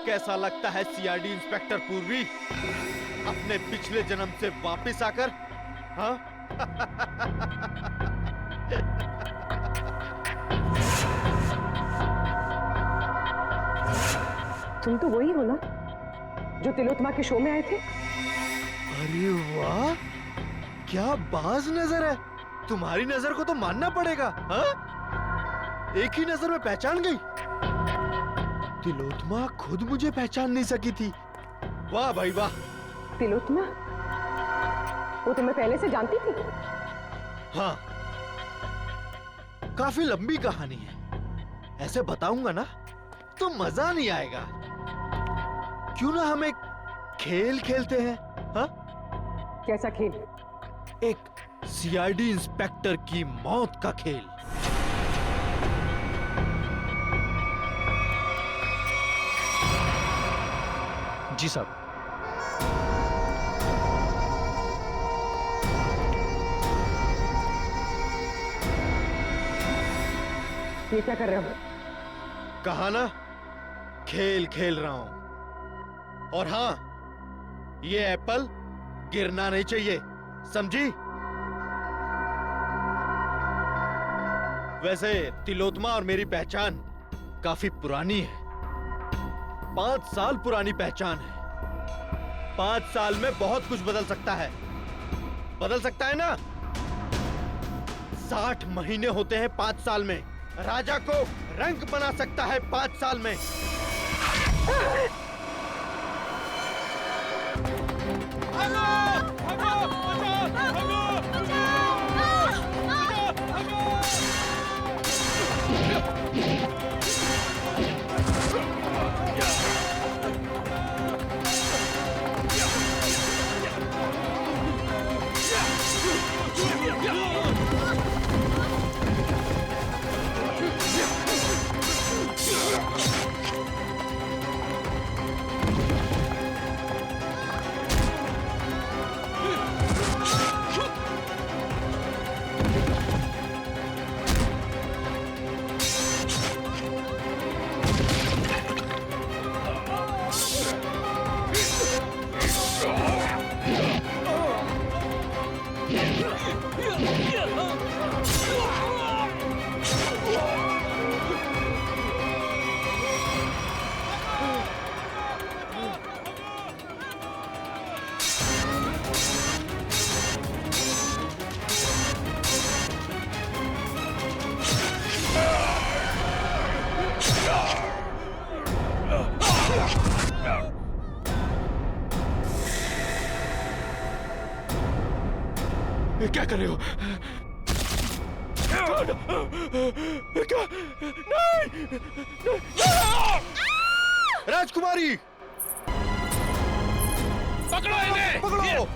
कैसा लगता है सीआईडी इंस्पेक्टर पूर्वी अपने पिछले जन्म से वापस आकर? हाँ? तुम तो वही हो ना जो तिलोत्तमा के शो में आए थे? अरे वाह, क्या बाज नजर है। तुम्हारी नजर को तो मानना पड़ेगा। हाँ? एक ही नजर में पहचान गई। तिलोत्तमा खुद मुझे पहचान नहीं सकी थी। वाह भाई वाह। तिलोत्तमा? वो तुम्हें पहले से जानती थी? हाँ, काफी लंबी कहानी है। ऐसे बताऊंगा ना तो मजा नहीं आएगा। क्यों ना हम एक खेल खेलते हैं? हाँ? कैसा खेल? एक सीआईडी इंस्पेक्टर की मौत का खेल। जी साहब। ये क्या कर रहे हो? कहा ना, खेल खेल रहा हूं। और हां, ये एप्पल गिरना नहीं चाहिए, समझी? वैसे तिलोत्तमा और मेरी पहचान काफी पुरानी है। 5 साल पुरानी पहचान है। 5 साल में बहुत कुछ बदल सकता है। बदल सकता है ना? 60 महीने होते हैं 5 साल में। राजा को रंग बना सकता है 5 साल में। क्या कर रहे हो? क्या? नहीं! राजकुमारी, पकड़ो इन्हें! पकड़ो!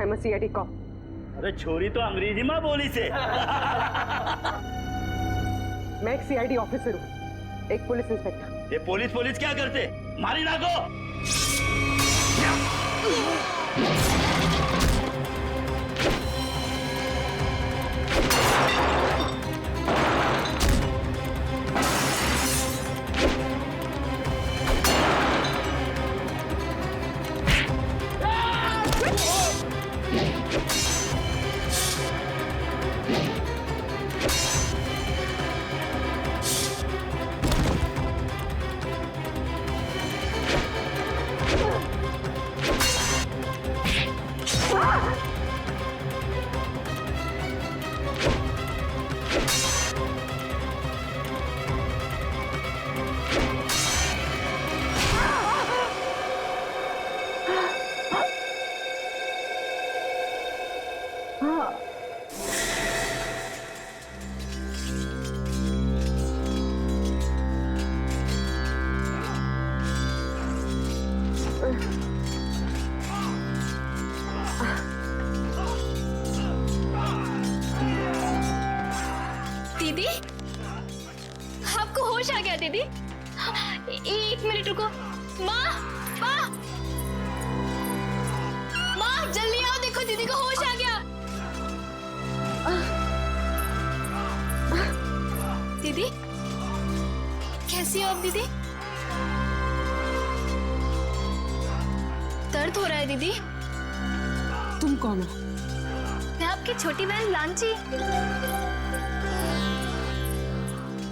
I'm a CID cop. अरे छोरी तो अंग्रेजी में बोली से। मैं एक CID ऑफिसर हूँ, एक पुलिस इंस्पेक्टर। ये पुलिस पुलिस क्या करते? मारी ना को। होश आ गया दीदी। एक मिनट रुको। माँ, माँ, माँ जल्दी आओ, देखो दीदी को होश आ गया। दीदी कैसी हो आप दीदी? दर्द हो रहा है दीदी? तुम कौन हो? मैं आपकी छोटी बहन लांची।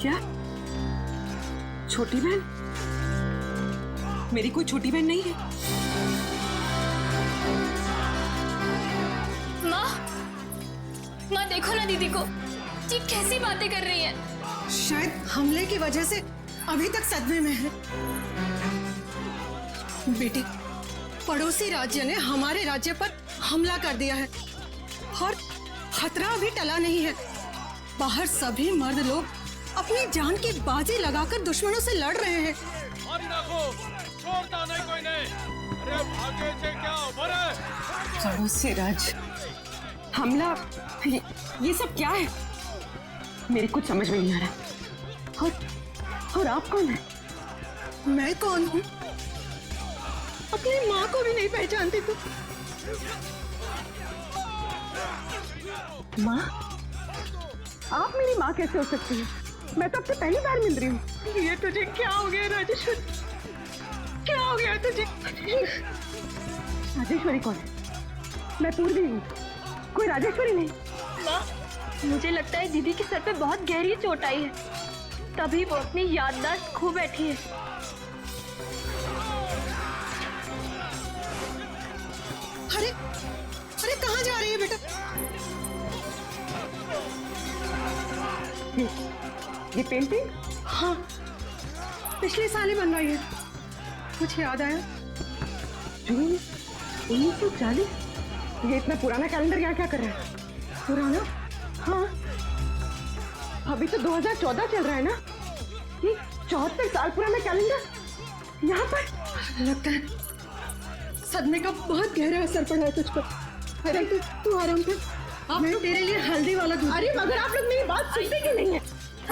क्या छोटी बहन? मेरी कोई छोटी बहन नहीं है। माँ, माँ देखो ना दीदी को, जी कैसी बातें कर रही है। शायद हमले की वजह से अभी तक सदमे में है। बेटी, पड़ोसी राज्य ने हमारे राज्य पर हमला कर दिया है और खतरा अभी टला नहीं है। बाहर सभी मर्द लोग अपनी जान की बाजी लगाकर दुश्मनों से लड़ रहे हैं। पड़ोसी राज्य हमला, ये सब क्या है? मेरे कुछ समझ में नहीं आ रहा। और आप कौन है? मैं कौन हूँ? अपनी माँ को भी नहीं पहचानती तू। माँ? आप मेरी माँ कैसे हो सकती है? मैं तो आपसे पहली बार मिल रही हूँ। ये तुझे क्या हो गया राजेश्वरी? क्या हो गया तुझे? राजेश्वरी कौन है? मैं पूर्वी हूँ, कोई राजेश्वरी नहीं। माँ, मुझे लगता है दीदी के सर पे बहुत गहरी चोट आई है, तभी वो अपनी याददाश्त खो बैठी है। अरे अरे कहाँ जा रही है बेटा? ये पेंटिंग? हाँ, पिछले साल ही बनवाई है। कुछ याद आया? जून 1940? ये इतना पुराना कैलेंडर यहाँ क्या कर रहा है? पुराना? हाँ, अभी तो 2014 चल रहा है ना? ये 74 साल पुराना कैलेंडर यहाँ पर? लगता है सदमे का बहुत गहरा असर पड़ा है तुझ पर। अरे तू आराम कर, मैं तेरे लिए हल्दी वाला दूध। अरे मगर आप लोग मेरी बात सुनते क्यों नहीं है?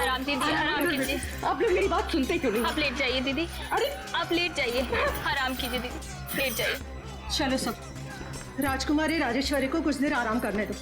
आराम दीदी, आराम कीजिए। आप लोग मेरी बात सुनते क्यों नहीं? आप लेट जाइए दीदी। अरे आप लेट जाइए, आराम कीजिए दीदी, लेट जाइए। चलो सब, राजकुमारी राजेश्वरी को कुछ देर आराम करने दो।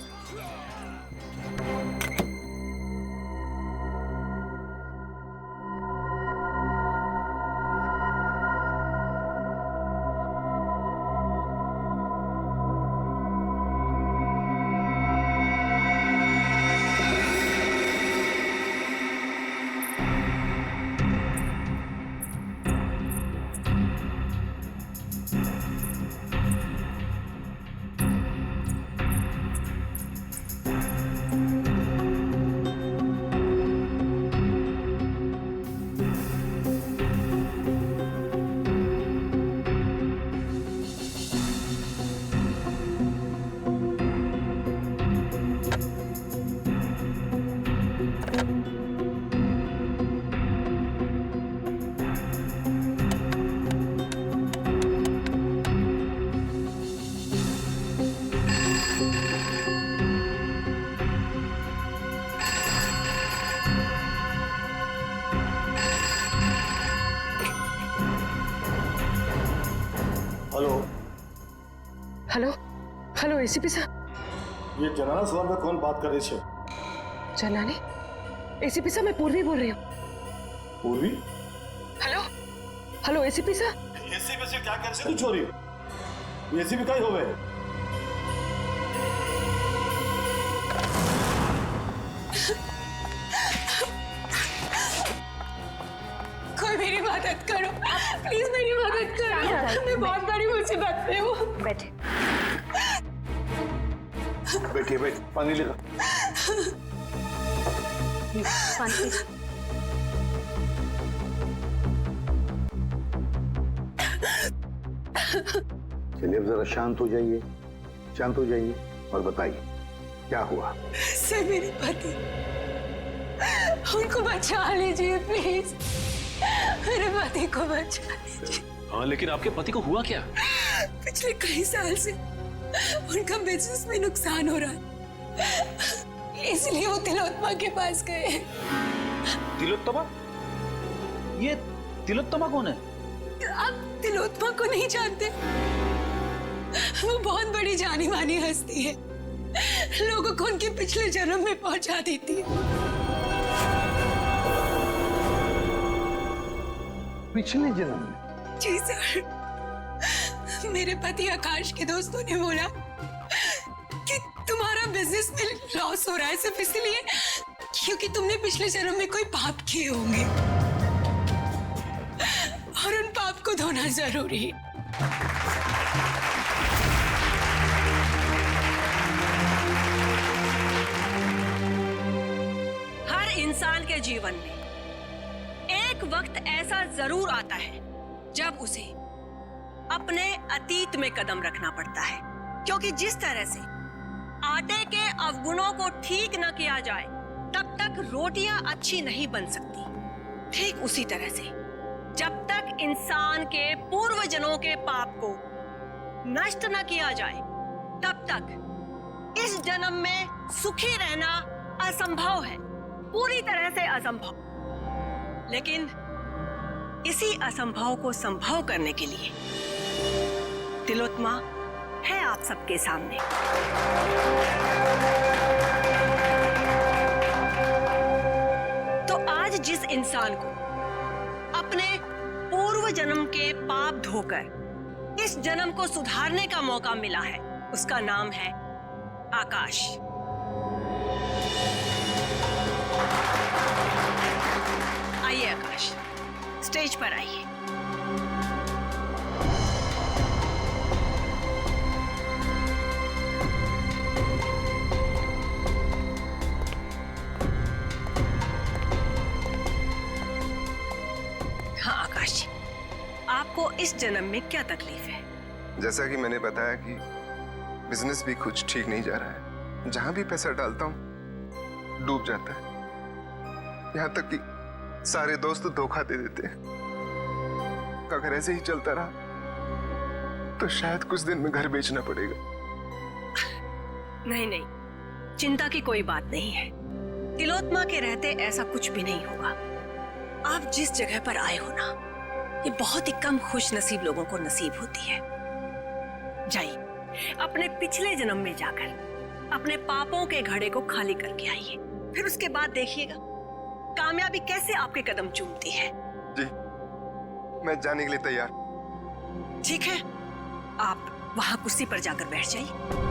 हेलो हेलो एसीपी साहब। ये जनाना सदन में कौन बात कर रही है? जनाने? एसीपी साहब मैं पूर्वी बोल रही हूँ। पूर्वी? हेलो हेलो एसीपी साहब। एसीपी से क्या कर तू चोरी? एसीपी का ही होवे। कोई मेरी मदद करो, प्लीज मेरी मदद करो। मैं बहुत बड़ी मुसीबत में हूँ। बैठे बैठिए, बैठ, पानी लेगा। चलिए अब जरा शांत हो जाइए, शांत हो जाइए और बताइए क्या हुआ? सर मेरे पति, उनको बचा लीजिए प्लीज, मेरे पति को बचा लीजिए। हाँ लेकिन आपके पति को हुआ क्या? पिछले कई साल से उनका बिजनेस में नुकसान हो रहा है, इसलिए वो तिलोत्तमा के पास गए। तिलोत्तमा? ये तिलोत्तमा कौन है? आप तिलोत्तमा को नहीं जानते? वो बहुत बड़ी जानी मानी हस्ती है, लोगों को उनके पिछले जन्म में पहुंचा देती है। पिछले जन्म में? जी सर, मेरे पति आकाश के दोस्तों ने बोला कि तुम्हारा बिजनेस में लॉस हो रहा है सिर्फ इसलिए क्योंकि तुमने पिछले जन्म में कोई पाप किए होंगे और उन पाप को धोना जरूरी है। हर इंसान के जीवन में एक वक्त ऐसा जरूर आता है जब उसे अपने अतीत में कदम रखना पड़ता है, क्योंकि जिस तरह से आटे के अवगुणों को ठीक न किया जाए तब तक रोटियां अच्छी नहीं बन सकती। ठीक उसी तरह से जब तक इंसान के पूर्वजन्मों के पाप को नष्ट न किया जाए तब तक इस जन्म में सुखी रहना असंभव है, पूरी तरह से असंभव। लेकिन इसी असंभव को संभव करने के लिए तिलोत्मा है आप सबके सामने। तो आज जिस इंसान को अपने पूर्व जन्म के पाप धोकर इस जन्म को सुधारने का मौका मिला है, उसका नाम है आकाश। आइए आकाश, स्टेज पर आइए। हाँ आकाश जी, आपको इस जन्म में क्या तकलीफ है? जैसा कि मैंने बताया कि बिजनेस भी कुछ ठीक नहीं जा रहा है। जहां भी पैसा डालता हूं डूब जाता है, यहां तक कि सारे दोस्त धोखा दे देते हैं। अगर ऐसे ही चलता रहा तो शायद कुछ दिन में घर बेचना पड़ेगा। नहीं नहीं, चिंता की कोई बात नहीं है। तिलोत्मा के रहते ऐसा कुछ भी नहीं होगा। आप जिस जगह पर आए हो ना, ये बहुत ही कम खुश नसीब लोगों को नसीब होती है। जाइए, अपने पिछले जन्म में जाकर अपने पापों के घड़े को खाली करके आइए, फिर उसके बाद देखिएगा कामयाबी कैसे आपके कदम चूमती है। जी, मैं जाने के लिए तैयार। ठीक है, आप वहां कुर्सी पर जाकर बैठ जाइए।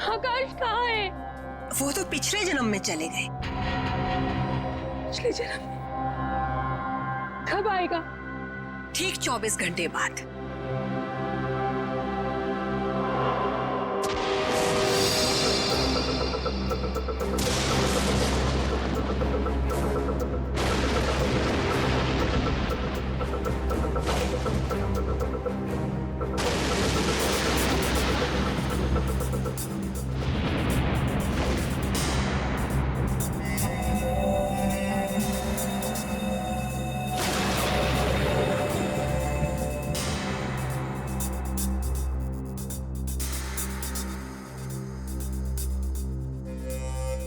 आकाश कहाँ है? वो तो पिछले जन्म में चले गए। पिछले जन्म? कब आएगा? ठीक 24 घंटे बाद।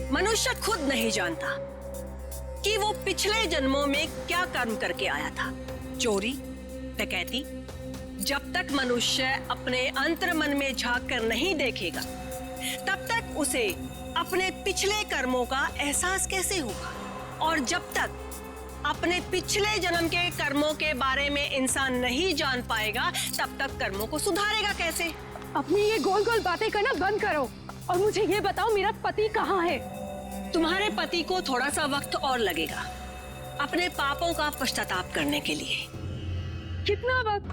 मनुष्य खुद नहीं जानता कि वो पिछले जन्मों में क्या कर्म करके आया था। चोरी, डकैती जब तक मनुष्य अपने अंतर्मन में झांक कर नहीं देखेगा, तब तक उसे अपने पिछले कर्मों का एहसास कैसे होगा? और जब तक अपने पिछले जन्म के कर्मों के बारे में इंसान नहीं जान पाएगा, तब तक कर्मों को सुधारेगा कैसे? अपनी ये गोल गोल बातें करना बंद करो और मुझे ये बताओ मेरा पति कहाँ है? तुम्हारे पति को थोड़ा सा वक्त और लगेगा अपने पापों का पश्चाताप करने के लिए। कितना वक्त?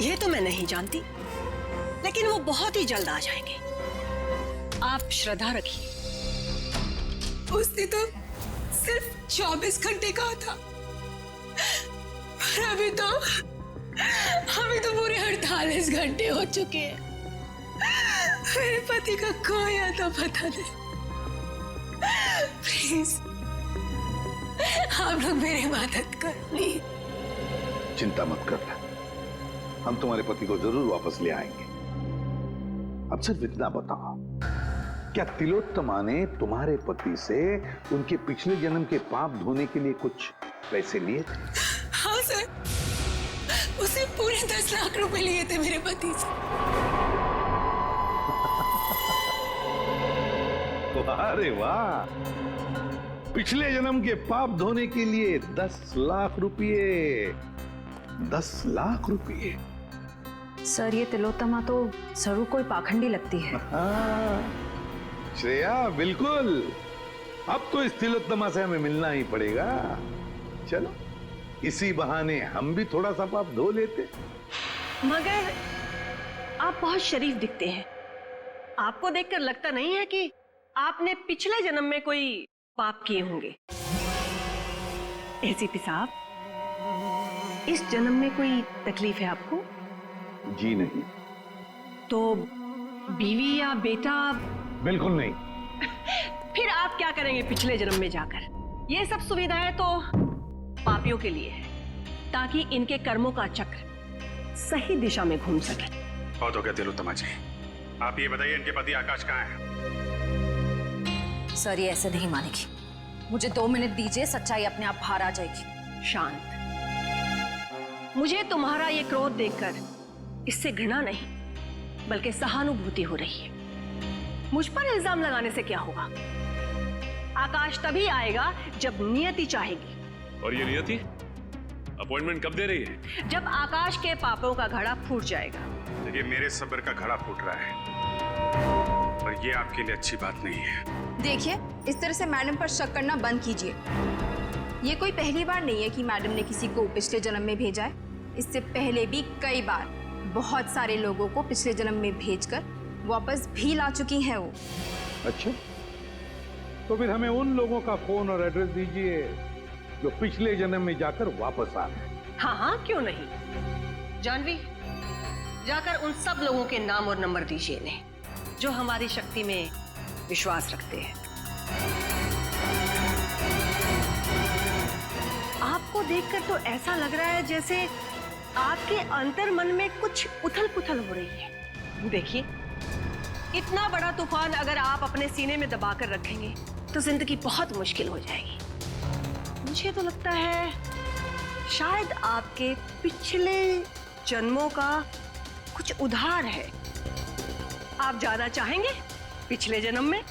ये तो मैं नहीं जानती, लेकिन वो बहुत ही जल्द आ जाएंगे। आप श्रद्धा रखिए। उसने तो सिर्फ 24 घंटे कहा था, पर अभी तो पूरे 48 घंटे हो चुके हैं। मेरे पति का कोई आता पता नहीं। प्लीज आप लोग मेरी मदद कर, प्लीज। चिंता मत कर, हम तुम्हारे पति को जरूर वापस ले आएंगे। अब सिर्फ इतना बताओ, क्या तिलोत्तमा ने तुम्हारे पति से उनके पिछले जन्म के पाप धोने के लिए कुछ पैसे लिए थे? हाँ सर, उसे पूरे 10 लाख रुपए लिए थे मेरे पति से। अरे वाह, पिछले जन्म के पाप धोने के लिए 10 लाख रुपये। 10 लाख रुपये। सर, ये तिलोत्तमा तो जरूर कोई पाखंडी लगती है। श्रेया, बिल्कुल। अब तो इस तिलोत्तमा से हमें मिलना ही पड़ेगा। चलो, इसी बहाने हम भी थोड़ा सा पाप धो लेते। मगर आप बहुत शरीफ दिखते हैं। आपको देखकर लगता नहीं है कि आपने पिछले जन्म में कोई पाप किए होंगे। एसीपी साहब, इस जन्म में कोई तकलीफ है आपको? जी नहीं। तो बीवी या बेटा? बिल्कुल नहीं। फिर आप क्या करेंगे पिछले जन्म में जाकर? ये सब सुविधाएं तो पापियों के लिए है, ताकि इनके कर्मों का चक्र सही दिशा में घूम सके। बहुत हो गया तिलोत्तमा जी, आप ये बताइए इनके पति आकाश कहाँ है? सर, ये ऐसे नहीं मानेगी। मुझे 2 मिनट दीजिए, सच्चाई अपने आप बाहर आ जाएगी। शांत। मुझे तुम्हारा ये क्रोध देखकर इससे घृणा नहीं, बल्कि सहानुभूति हो रही है। मुझ पर इल्जाम लगाने से क्या होगा? आकाश तभी आएगा जब नियति चाहेगी। और ये नियति अपॉइंटमेंट कब दे रही है? जब आकाश के पापों का घड़ा फूट जाएगा। देखिए, मेरे सब्र का घड़ा फूट रहा है और ये आपके लिए अच्छी बात नहीं है। देखिए, इस तरह से मैडम पर शक करना बंद कीजिए। ये कोई पहली बार नहीं है कि मैडम ने किसी को पिछले जन्म में भेजा है। इससे पहले भी कई बार बहुत सारे लोगों को पिछले जन्म में भेजकर वापस भी ला चुकी हैं वो। अच्छा, तो फिर हमें उन लोगों का फोन और एड्रेस दीजिए जो पिछले जन्म में जाकर वापस आ गए। हाँ हाँ, क्यों नहीं। जानवी, जाकर उन सब लोगों के नाम और नंबर दीजिए इन्हें, जो हमारी शक्ति में विश्वास रखते हैं। आपको देखकर तो ऐसा लग रहा है जैसे आपके अंतर मन में कुछ उथल पुथल हो रही है। देखिए, इतना बड़ा तूफान अगर आप अपने सीने में दबाकर रखेंगे तो जिंदगी बहुत मुश्किल हो जाएगी। मुझे तो लगता है शायद आपके पिछले जन्मों का कुछ उधार है। आप जाना चाहेंगे पिछले जन्म में?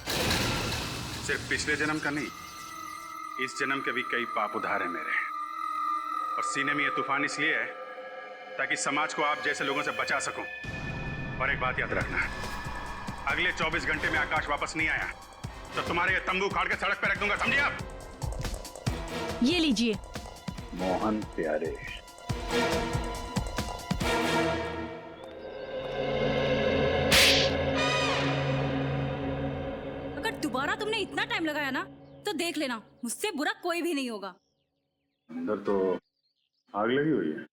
सिर्फ पिछले जन्म का नहीं, इस जन्म के भी कई पाप उधार है मेरे। और सीने में ये तूफान इसलिए है ताकि समाज को आप जैसे लोगों से बचा सकूं। और एक बात याद रखना, अगले 24 घंटे में आकाश वापस नहीं आया तो तुम्हारे ये तंबू उखाड़ के सड़क पे रख दूंगा, समझे आप? ये लीजिए। मोहन प्यारे, अगर दोबारा तुमने इतना टाइम लगाया ना तो देख लेना, मुझसे बुरा कोई भी नहीं होगा। अंदर तो आग लगी हुई है।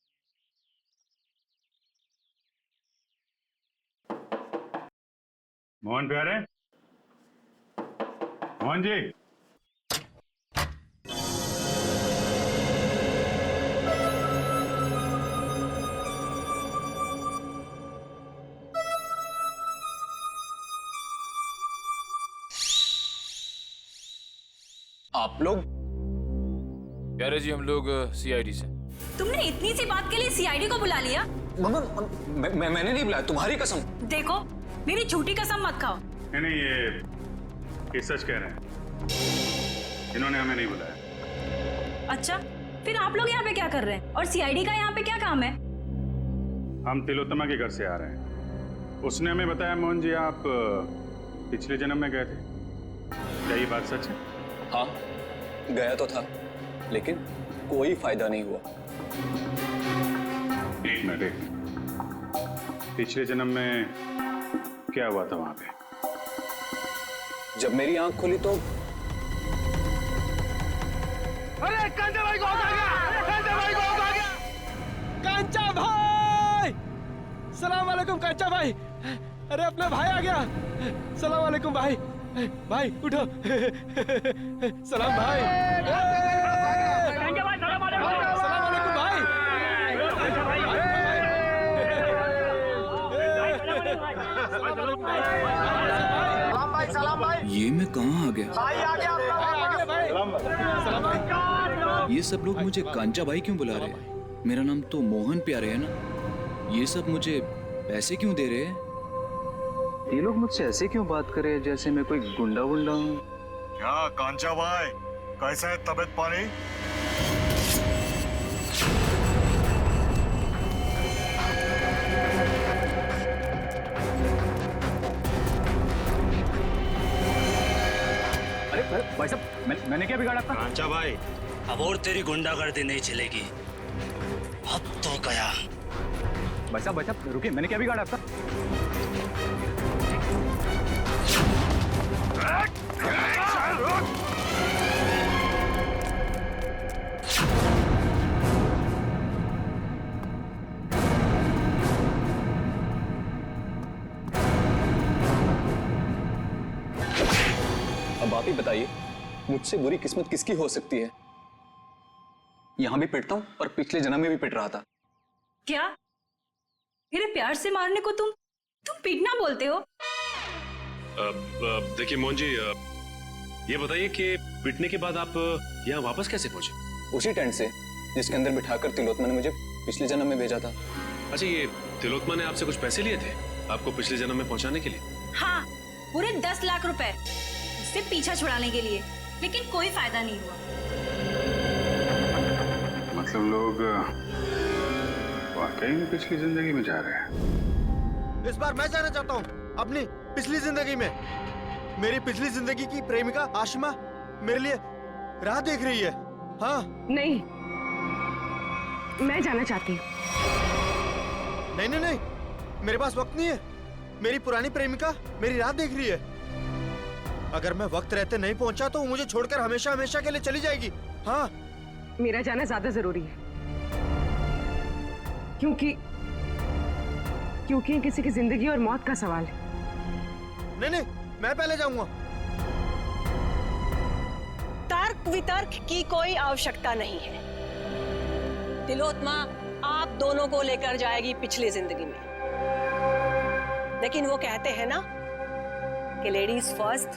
मोहन प्यारे, मोहन जी। आप लोग कह रहे जी हम लोग सीआईडी से। तुमने इतनी सी बात के लिए सीआईडी को बुला लिया? मैंने नहीं बुलाया, तुम्हारी कसम। देखो, मेरी झूठी कसम मत खाओ। नहीं, ये सच कह रहे हैं, इन्होंने हमें नहीं बुलाया। अच्छा, फिर आप लोग यहाँ पे क्या कर रहे हैं और सीआईडी का यहाँ पे क्या काम है? हम तिलोत्तमा के घर से आ रहे हैं। उसने हमें बताया मोहन जी आप पिछले जन्म में गए थे। क्या ये बात सच है? हाँ, गया तो था, लेकिन कोई फायदा नहीं हुआ। एक मिनट, पिछले जन्म में क्या हुआ था वहां पे? जब मेरी आंख खुली तो अरे कांचा भाई को आ गया! कांचा भाई को आ गया! कांचा भाई! सलाम वालेकुम कांचा भाई! अरे अपना भाई आ गया! सलाम वालेकुम भाई! भाई उठो! सलाम भाई! कांचा भाई सलाम वालेकुम! सलाम वालेकुम भाई! ये मैं कहाँ आ गया? ये सब लोग मुझे कांचा भाई क्यों बुला रहे हैं? मेरा नाम तो मोहन प्यारे है ना। ये सब मुझे पैसे क्यों दे रहे हैं? ये लोग मुझसे ऐसे क्यों बात कर रहे हैं जैसे मैं कोई गुंडा वुंडा हूँ? क्या कांचा भाई, कैसा है तबीयत पानी? भाई साहब, मैंने क्या बिगाड़ा था? कांचा भाई, अब और तेरी गुंडागर्दी नहीं चलेगी। अब तो गया। भाई साहब रुकिए, मैंने क्या बिगाड़ा था? अब आप ही बताइए, मुझसे बुरी किस्मत किसकी हो सकती है? यहां भी पिटता हूं और पिछले जन्म में भी पिट रहा था। क्या मेरे प्यार से मारने को तुम पीटना बोलते हो? देखिए मोहन जी, ये बताइए कि पिटने के बाद आप यहाँ वापस कैसे पहुंचे? उसी टेंट से जिसके अंदर बिठाकर तिलोत्तमा ने मुझे पिछले जन्म में भेजा था। अच्छा, ये तिलोत्तमा ने आपसे कुछ पैसे लिए थे आपको पिछले जन्म में पहुंचाने के लिए? हाँ, पूरे 10 लाख रुपए उससे पीछा छुड़ाने के लिए, लेकिन कोई फायदा नहीं हुआ। मतलब लोग वाकई में पिछली जिंदगी में जा रहे हैं। इस बार मैं जाना चाहता हूँ अपनी पिछली जिंदगी में। मेरी पिछली जिंदगी की प्रेमिका आशिमा मेरे लिए राह देख रही है। हाँ नहीं, मैं जाना चाहती हूँ। नहीं नहीं नहीं, मेरे पास वक्त नहीं है। मेरी पुरानी प्रेमिका मेरी राह देख रही है। अगर मैं वक्त रहते नहीं पहुंचा तो वो मुझे छोड़कर हमेशा हमेशा के लिए चली जाएगी। हाँ, मेरा जाना ज्यादा जरूरी है, क्योंकि ये किसी की जिंदगी और मौत का सवाल है। नहीं नहीं, मैं पहले जाऊंगा। तर्क वितर्क की कोई आवश्यकता नहीं है। तिलोत्तमा आप दोनों को लेकर जाएगी पिछली जिंदगी में, लेकिन वो कहते हैं ना कि लेडीज फर्स्ट।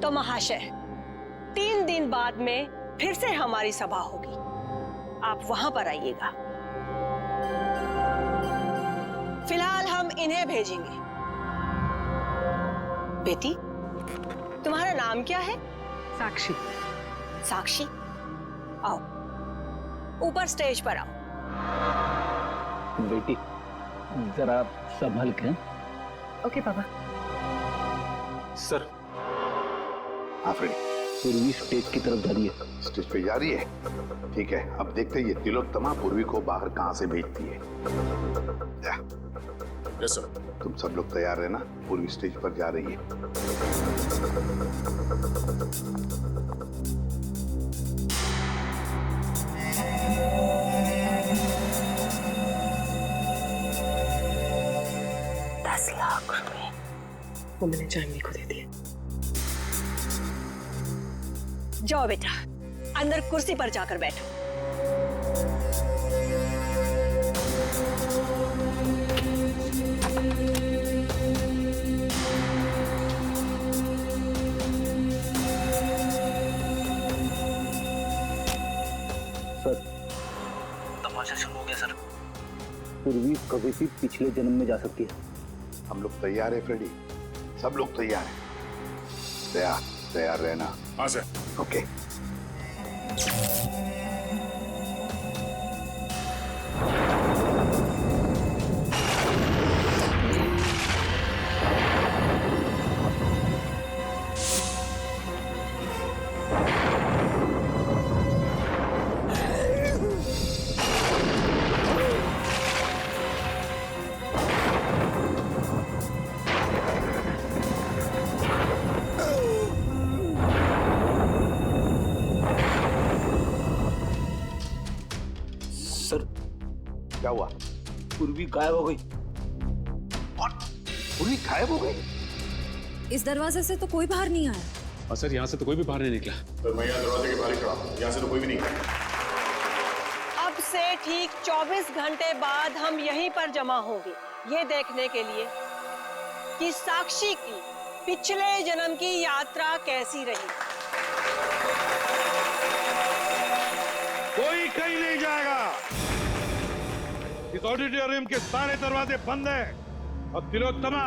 तो महाशय, 3 दिन बाद में फिर से हमारी सभा होगी, आप वहां पर आइएगा। फिलहाल हम इन्हें भेजेंगे। बेटी, तुम्हारा नाम क्या है? साक्षी। साक्षी, आओ ऊपर स्टेज पर आओ। बेटी जरा संभल के। ओके पापा। सर आप रेडी? पूर्वी स्टेज की तरफ जा रही है। स्टेज पे जा रही है? ठीक है, अब देखते हैं ये तिलोत्तमा पूर्वी को बाहर कहां से भेजती है। Yes sir. तुम सब लोग तैयार रहना, पूर्वी स्टेज पर जा रही है। वो मैंने जानवी को दे दिया। जाओ बेटा, अंदर कुर्सी पर जाकर बैठो। प्रोसेस शुरू हो गया सर। पूर्वी कभी भी पिछले जन्म में जा सकती है। हम लोग तैयार है फ्रेडी, सब लोग तैयार हैं। तैयार रहना। हाँ सर। ओके। क्या हुआ? पूर्वी गायब हो गई। पूर्वी गायब हो गई? इस दरवाजे से तो कोई बाहर नहीं आया। और सर यहाँ से तो कोई भी बाहर नहीं निकला। तो मैं यहाँ दरवाजे के बाहर ही खड़ा हूँ, यहाँ से तो कोई भी नहीं गया। अब से ठीक 24 घंटे बाद हम यहीं पर जमा होंगे, ये देखने के लिए कि साक्षी की पिछले जन्म की यात्रा कैसी रही। कोई कहीं नहीं जाएगा। इस ऑडिटोरियम के सारे दरवाजे बंद हैं और तिलोत्तमा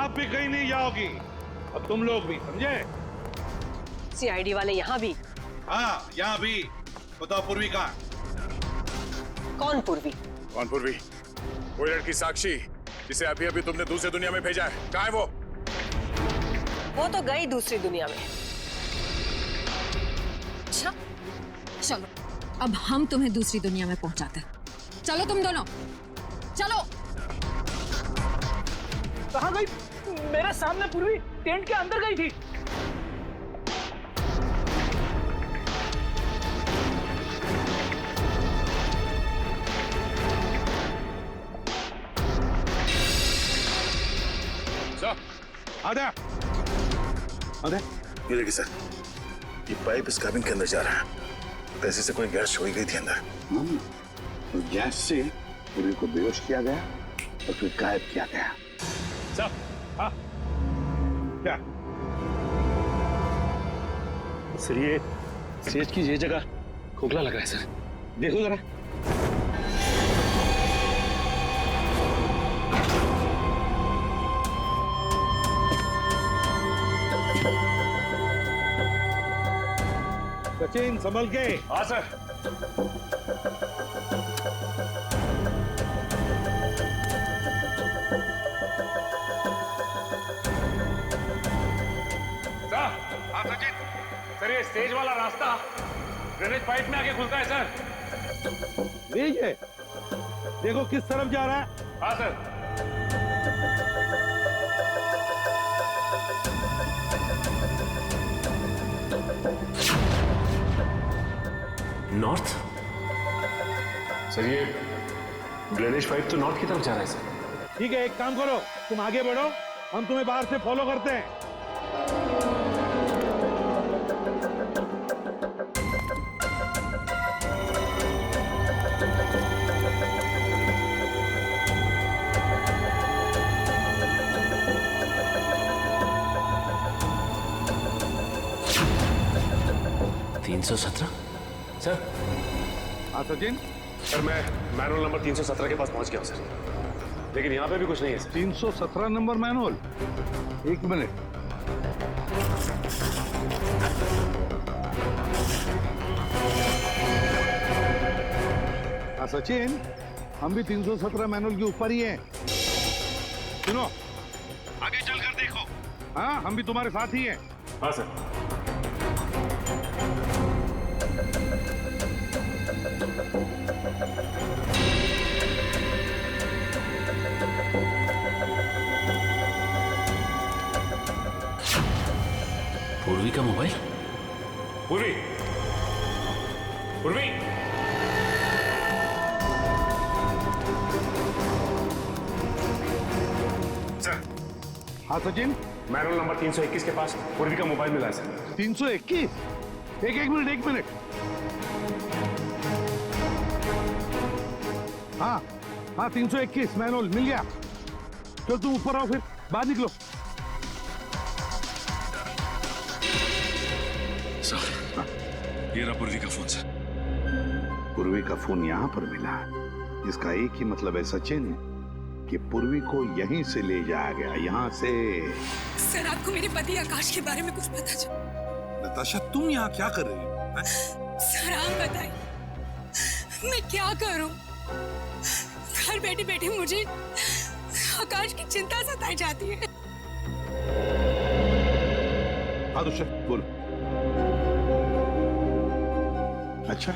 आप भी कहीं नहीं जाओगी और तुम लोग भी, समझे? सीआईडी वाले यहाँ भी? हाँ, यहाँ भी। बताओ पूर्वी कहाँ? कौन पूर्वी? कौन पूर्वी? वो लड़की साक्षी जिसे अभी अभी तुमने दूसरी दुनिया में भेजा है, कहाँ है वो? वो तो गई दूसरी दुनिया में। अच्छा, चलो अब हम तुम्हें दूसरी दुनिया में पहुंचाते हैं। चलो तुम दोनों, चलो। कहाँ गई? मेरे सामने पूर्वी टेंट के अंदर गई थी। आजा। ये देखिए सर, ये पाइप इस कैबिन के अंदर जा रहा है। पैसे से कोई गैस छोड़ी गई थी अंदर। और गैस से पूर्वी को बेहोश किया गया और फिर गायब किया गया। सर, हाँ, क्या? सर ये स्टेज की ये जगह खोखला लग रहा है सर, देखो जरा। सचिन संभल के। हाँ सर। हाँ सचिन, सर ये स्टेज वाला रास्ता ड्रेनेज पाइप में आके खुलता है सर। लीजिए, देखो किस तरफ जा रहा है। हाँ सर। नॉर्थ? सर ये ड्रेनेज पाइप तो नॉर्थ की तरफ जा रहा है सर। ठीक है, एक काम करो, तुम आगे बढ़ो, हम तुम्हें बाहर से फॉलो करते हैं। सर। हाँ सचिन। सर मैं मैनुअल नंबर 317 के पास पहुंच गया हूं सर, लेकिन यहाँ पे भी कुछ नहीं है सर। 317 number manual? एक मिनट। हाँ सचिन, हम भी 317 मैनुअल के ऊपर ही हैं। सुनो, आगे चलकर देखो। हाँ, हम भी तुम्हारे साथ ही हैं। हाँ सर। पूर्वी का मोबाइल? पूर्वी, पूर्वी। सर। हाँ सचिन। मैनुअल नंबर 321 के पास पूर्वी का मोबाइल मिला है सर। 321? एक मिनट। हाँ 321 मैनुअल मिल गया। चल तुम ऊपर आओ, फिर बाहर निकलो। सर, ये रहा पूर्वी का फोन सर। पूर्वी का फोन यहाँ पर मिला, इसका एक ही मतलब है सचिन कि पूर्वी को यहीं से ले जाया गया, यहाँ से। सर, आपको मेरे पति आकाश के बारे में कुछ पता चला? नताशा, तुम यहाँ क्या कर रही हो? सर, आप बताइए, मैं क्या करूं? घर बैठे बैठे मुझे आकाश की चिंता सताई जाती है। हाँ दुष्यंत, बोल। अच्छा,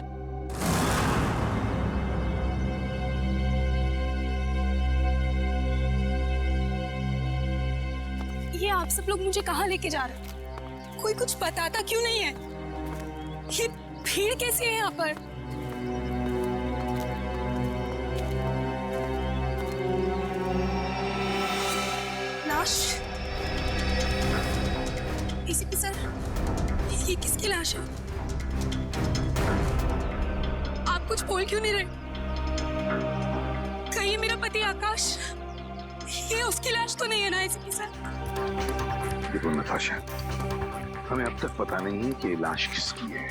ये आप सब लोग मुझे कहाँ लेके जा रहे हैं? कोई कुछ बताता क्यों नहीं है? ये भीड़ कैसी है यहाँ पर? लाश? एसीपी सर, ये किसकी लाश है? आप कुछ बोल क्यों नहीं रहे? कहीं मेरा पति आकाश, ये उसकी लाश तो नहीं है ना एसीपी सर? देखो नताशा, हमें अब तक पता नहीं है कि लाश किसकी है,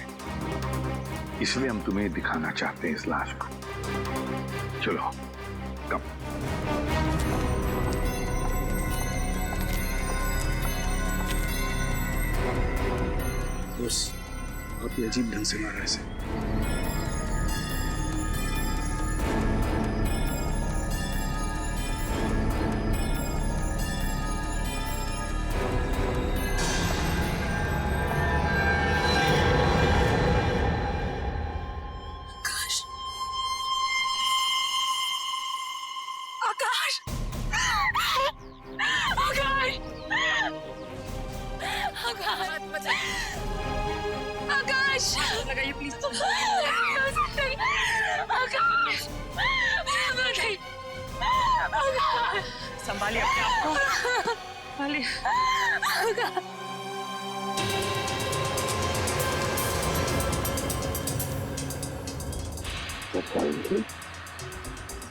इसलिए हम तुम्हें दिखाना चाहते हैं इस लाश को। चलो, कम। बस, आपने अजीब ढंग से मारा इसे। लगाइए प्लीज। आकाश, संभालिए अपने आप को, संभालिए।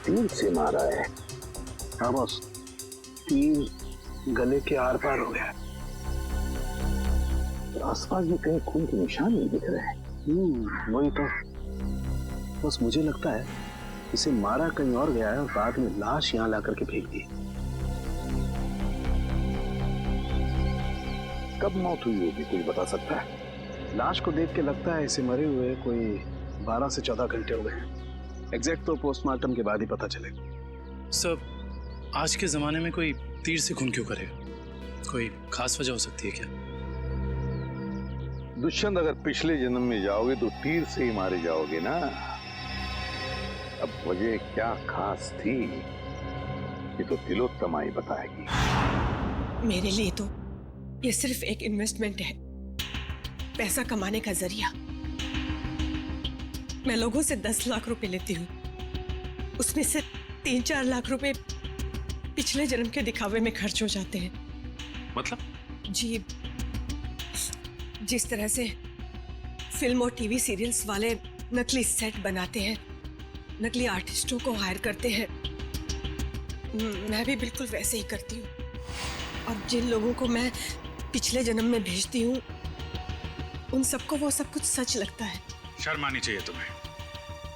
तीर से मारा है। हाँ बॉस, तीर गले के आर पार हो गया। आसपास भी कहीं खून के निशान नहीं दिख रहे हैं। वही तो, बस मुझे लगता है इसे मारा कहीं और गया है और बाद में लाश यहाँ ला करके फेंक दी। कब मौत हुई होगी, कोई बता सकता है? लाश को देख के लगता है इसे मरे हुए कोई 12 से 14 घंटे हो गए। एग्जैक्ट तो पोस्टमार्टम के बाद ही पता चलेगा। सर, आज के जमाने में कोई तीर से खून क्यों करेगा? कोई खास वजह हो सकती है क्या? दुष्यंत, अगर पिछले जन्म में जाओगे तो तीर से ही मारे जाओगे ना। अब वजह क्या खास थी, ये तो तिलोत्तमा ही बताएगी। मेरे लिए तो ये सिर्फ एक इन्वेस्टमेंट है, पैसा कमाने का जरिया। मैं लोगों से 10 लाख रुपए लेती हूँ, उसमें से 3-4 लाख रुपए पिछले जन्म के दिखावे में खर्च हो जाते हैं। मतलब? जी, जिस तरह से फिल्म और टीवी सीरियल्स वाले नकली सेट बनाते हैं, नकली आर्टिस्टों को हायर करते हैं, मैं भी बिल्कुल वैसे ही करती हूँ। और जिन लोगों को मैं पिछले जन्म में भेजती हूँ, उन सबको वो सब कुछ सच लगता है। शर्म आनी चाहिए तुम्हें,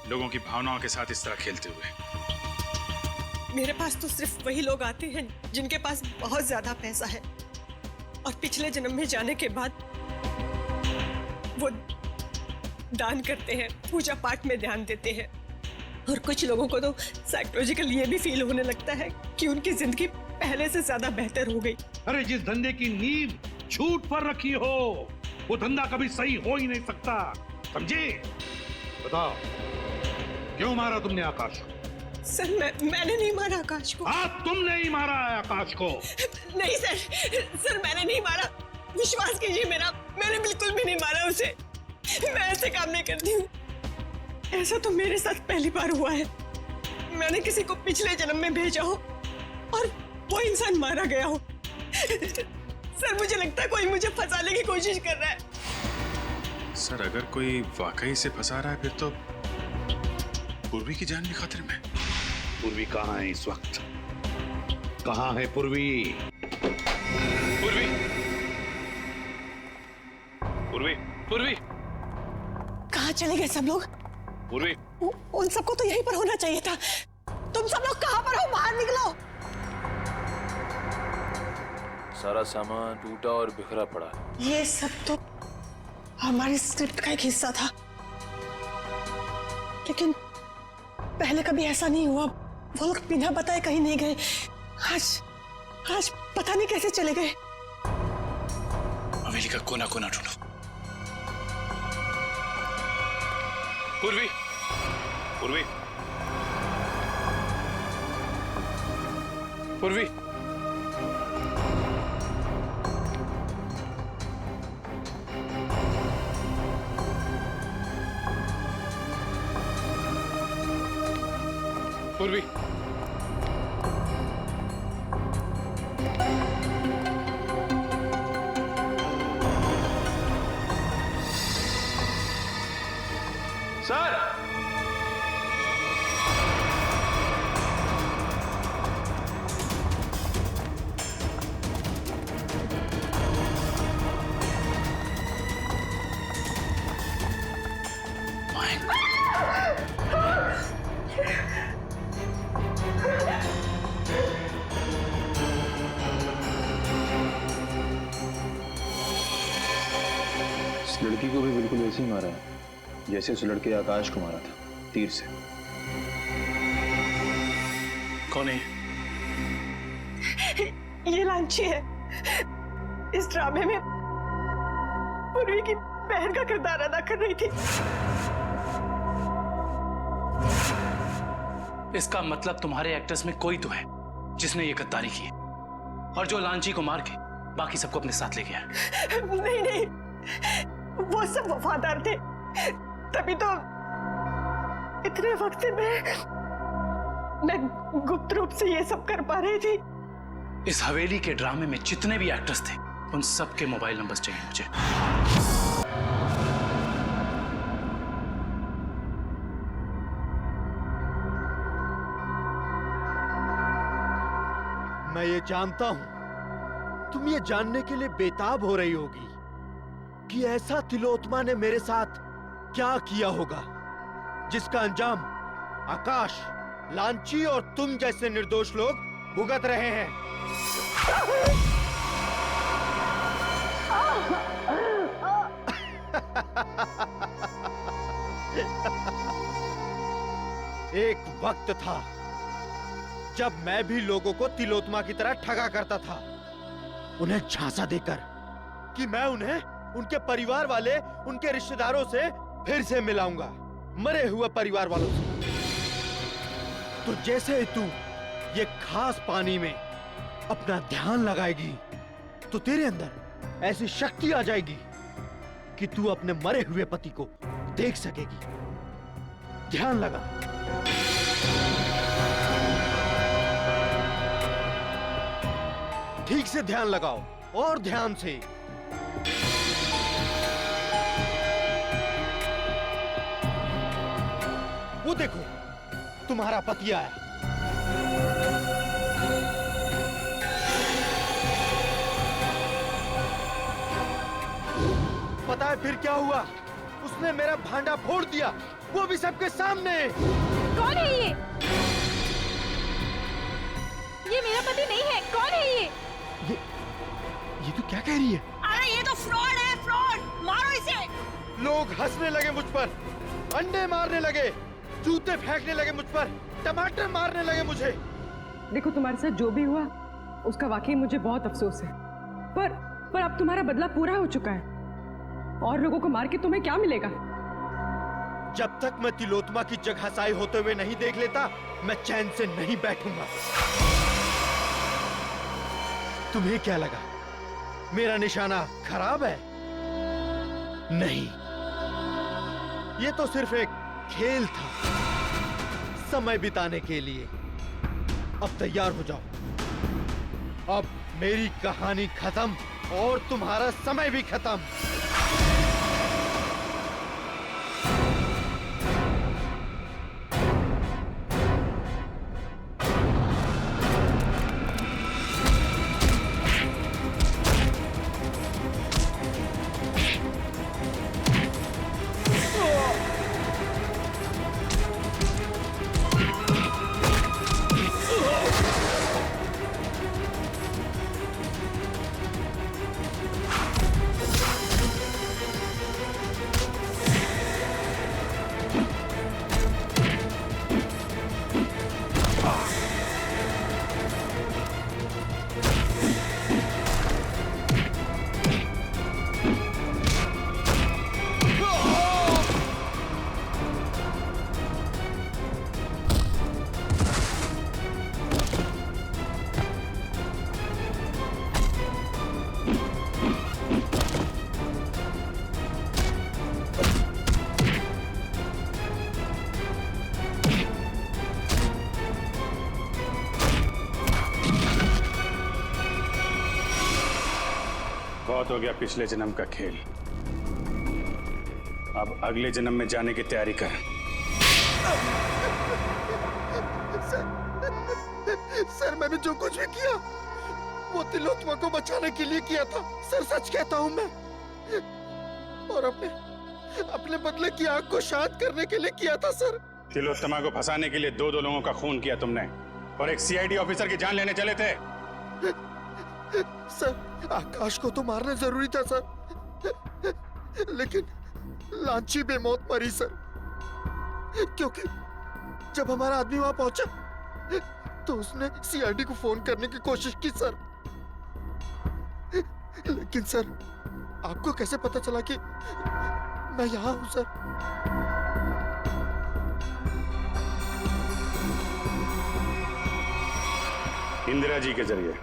लोगों की भावनाओं के साथ इस तरह खेलते हुए। मेरे पास तो सिर्फ वही लोग आते हैं जिनके पास बहुत ज्यादा पैसा है, और पिछले जन्म में जाने के बाद वो दान करते हैं, पूजा पाठ में ध्यान देते हैं। और कुछ लोगों को तो साइकोलॉजिकल ये भी फील होने लगता है कि उनकी जिंदगी पहले से ज्यादा बेहतर हो गई। अरे जिस धंधे की नींव छूट पर रखी हो, वो धंधा कभी सही हो ही नहीं सकता, समझे? बताओ, क्यों मारा तुमने आकाश को? सर, मैंने नहीं मारा आकाश को। हाँ, तुमने ही मारा है आकाश को। नहीं सर, मैंने नहीं मारा, विश्वास कीजिए मेरा, मैंने बिल्कुल भी नहीं मारा उसे। मैं ऐसे काम नहीं करती हूँ। ऐसा तो मेरे साथ पहली बार हुआ है। मैंने किसी को पिछले जन्म में भेजा हो और वो इंसान मारा गया हो। सर, मुझे लगता है कोई मुझे फंसाने की कोशिश कर रहा है। सर, अगर कोई वाकई से फंसा रहा है, फिर तो पूर्वी की जान भी खतरे में। पूर्वी कहाँ है इस वक्त? कहाँ है पूर्वी? पूर्वी, पूर्वी, पूर्वी, कहाँ चले गए सब लोग? पूर्वी, उन सबको तो यहीं पर होना चाहिए था। तुम सब लोग कहां पर हो? बाहर निकलो। सारा सामान टूटा और बिखरा पड़ा। ये सब तो हमारी स्क्रिप्ट का एक हिस्सा था, लेकिन पहले कभी ऐसा नहीं हुआ। वो लोग बिना बताए कहीं नहीं गए। आज पता नहीं कैसे चले गए। हवेली का कोना कोना ढूंढो। पूर्वी, पूर्वी, पूर्वी। पूर्वी, सर, इस लड़की को भी बिल्कुल ऐसे ही मारा है जैसे उस लड़के आकाश को मारा था, तीर से। कौन है? ये लांची है। इस ड्रामे में पूर्वी की बहन का किरदार अदा कर रही थी। इसका मतलब तुम्हारे एक्टर्स में कोई तो है जिसने ये गद्दारी की है, और जो लांची को मार के बाकी सबको अपने साथ ले गया। नहीं, वो सब वफादार थे, तभी तो इतने वक्त से मैं गुप्त रूप से ये सब कर पा रही थी। इस हवेली के ड्रामे में जितने भी एक्टर्स थे उन सबके मोबाइल नंबर्स चाहिए मुझे। मैं ये जानता हूं तुम ये जानने के लिए बेताब हो रही होगी कि ऐसा तिलोत्मा ने मेरे साथ क्या किया होगा जिसका अंजाम आकाश, लांची और तुम जैसे निर्दोष लोग भुगत रहे हैं। एक वक्त था जब मैं भी लोगों को तिलोत्मा की तरह ठगा करता था, उन्हें झांसा देकर कि मैं उन्हें उनके परिवार वाले, उनके रिश्तेदारों से फिर से मिलाऊंगा, मरे हुए परिवार वालों से। तो जैसे ही तू ये खास पानी में अपना ध्यान लगाएगी तो तेरे अंदर ऐसी शक्ति आ जाएगी कि तू अपने मरे हुए पति को देख सकेगी। ध्यान लगा। ठीक से ध्यान लगाओ और ध्यान से। वो देखो तुम्हारा पति आया। पता है फिर क्या हुआ? उसने मेरा भांडा फोड़ दिया, वो भी सबके सामने। कौन है ये? ये मेरा पति नहीं है। कौन है ये? ये तो क्या कह रही है? अरे ये तो फ्रॉड है, फ्रॉड। मारो इसे। लोग हंसने लगे मुझ पर, अंडे मारने लगे, जूते फेंकने लगे मुझ पर, टमाटर मारने लगे मुझे। देखो तुम्हारे साथ जो भी हुआ उसका वाकई मुझे बहुत अफसोस है, पर अब तुम्हारा बदला पूरा हो चुका है और लोगों को मार के तुम्हें क्या मिलेगा? जब तक मैं तिलोत्मा की जगहसाई होते हुए नहीं देख लेता, मैं चैन से नहीं बैठूंगा। तुम्हें क्या लगा मेरा निशाना खराब है? नहीं, ये तो सिर्फ एक खेल था, समय बिताने के लिए। अब तैयार हो जाओ। अब मेरी कहानी खत्म और तुम्हारा समय भी खत्म। बहुत हो गया पिछले जन्म का खेल। अब अगले जन्म में जाने की तैयारी कर। सर मैंने जो कुछ भी किया वो तिलोत्तमा को बचाने के लिए किया था सर, सच कहता हूँ मैं। और अपने बदले की आग को शांत करने के लिए किया था सर। तिलोत्तमा को फंसाने के लिए दो लोगों का खून किया तुमने और एक सीआईडी ऑफिसर की जान लेने चले थे। सर आकाश को तो मारना जरूरी था सर, लेकिन लांची बेमौत मरी सर, क्योंकि जब हमारा आदमी वहां पहुंचा तो उसने सीआईडी को फोन करने की कोशिश की सर। लेकिन सर आपको कैसे पता चला कि मैं यहाँ हूँ सर? इंदिरा जी के जरिए।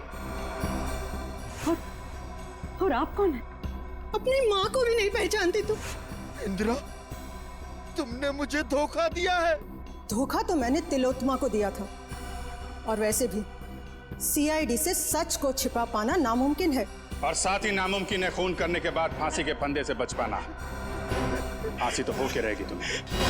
और आप कौन है? अपनी माँ को भी नहीं पहचानती तुम? इंदिरा, तुमने मुझे धोखा दिया है। धोखा तो मैंने तिलोत्तमा को दिया था, और वैसे भी सीआईडी से सच को छिपा पाना नामुमकिन है। और साथ ही नामुमकिन है खून करने के बाद फांसी के फंदे से बच पाना। फांसी तो होके रहेगी तुम्हें।